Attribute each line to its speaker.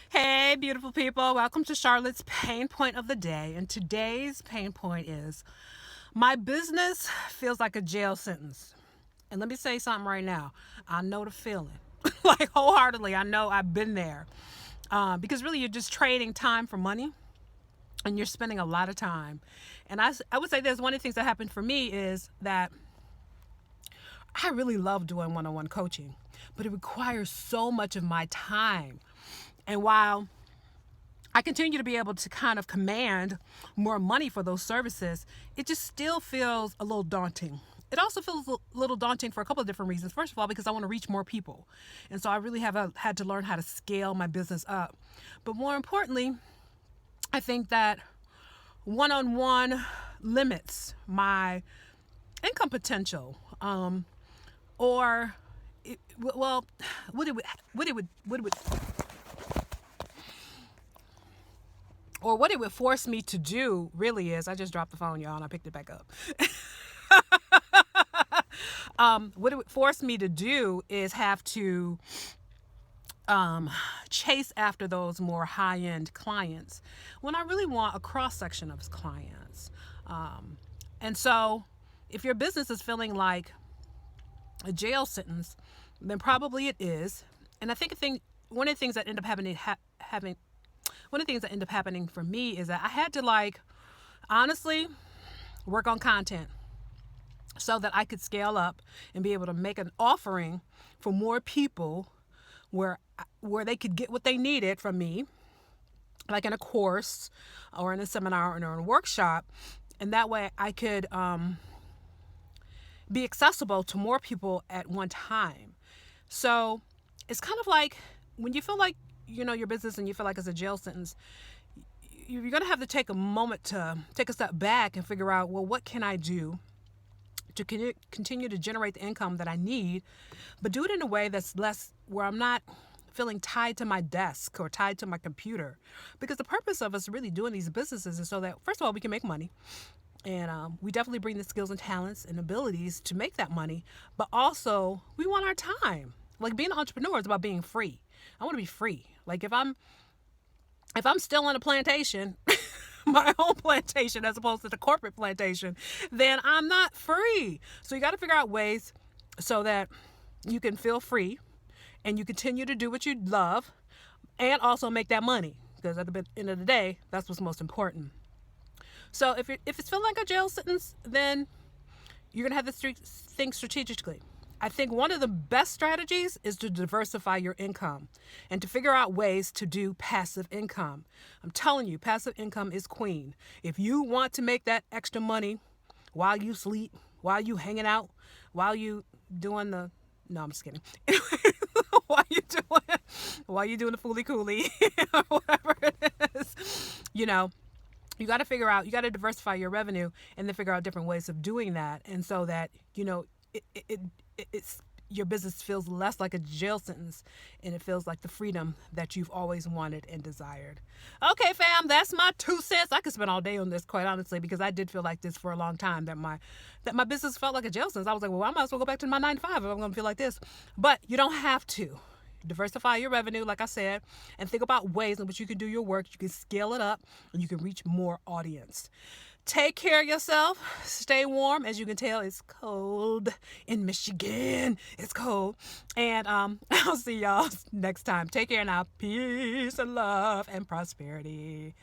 Speaker 1: Hey, beautiful people. Welcome to Charlotte's Pain Point of the Day. And today's pain point is my business feels like a jail sentence. And let me say something right now. I know the feeling. Like, wholeheartedly, I know I've been there. Because really, you're just trading time for money and you're spending a lot of time. And I would say there's one of the things that happened for me is that I really love doing one on one coaching, but it requires so much of my time. And while I continue to be able to kind of command more money for those services, it just still feels a little daunting. It also feels a little daunting for a couple of different reasons. First of all, because I want to reach more people. And so I really have had to learn how to scale my business up. But more importantly, I think that one on one limits my income potential. Or, it, well, what it would, what it would or what it would force me to do really is I just dropped the phone, y'all, and I picked it back up. What it would force me to do is have to chase after those more high end clients when I really want a cross section of clients. And so, if your business is feeling like a jail sentence, then probably it is. And I think one of the things that end up having one of the things that ended up happening for me is that I had to honestly work on content so that I could scale up and be able to make an offering for more people where they could get what they needed from me, like in a course or in a seminar or in a workshop. And that way I could be accessible to more people at one time. So it's kind of like when you feel like your business and you feel like it's a jail sentence, you're going to have to take a moment to take a step back and figure out, well, what can I do to continue to generate the income that I need, but do it in a way that's less where I'm not feeling tied to my desk or tied to my computer. Because the purpose of us really doing these businesses is so that, first of all, we can make money. And we definitely bring the skills and talents and abilities to make that money. But also, we want our time. Like, being an entrepreneur is about being free. I want to be free. Like, if I'm still on a plantation, my own plantation as opposed to the corporate plantation, then I'm not free. So you got to figure out ways so that you can feel free and you continue to do what you love and also make that money. Because at the end of the day, that's what's most important. So if it's feeling like a jail sentence, then you're going to have to think strategically. I think one of the best strategies is to diversify your income and to figure out ways to do passive income. I'm telling you, passive income is queen. If you want to make that extra money while you sleep, while you hanging out, while you doing the, no, I'm just kidding. while you doing the fooly cooly, or whatever it is, you got to diversify your revenue and then figure out different ways of doing that. And so that, it's your business feels less like a jail sentence and it feels like the freedom that you've always wanted and desired. Okay, fam, that's my 2 cents. I could spend all day on this, quite honestly, because I did feel like this for a long time, that my business felt like a jail sentence. I was like, well, I might as well go back to my 9 to 5 if I'm going to feel like this. But you don't have to. Diversify your revenue, like I said, and think about ways in which you can do your work. You can scale it up and you can reach more audience. Take care of yourself. Stay warm. As you can tell, it's cold in Michigan. It's cold. And I'll see y'all next time. Take care now. Peace and love and prosperity.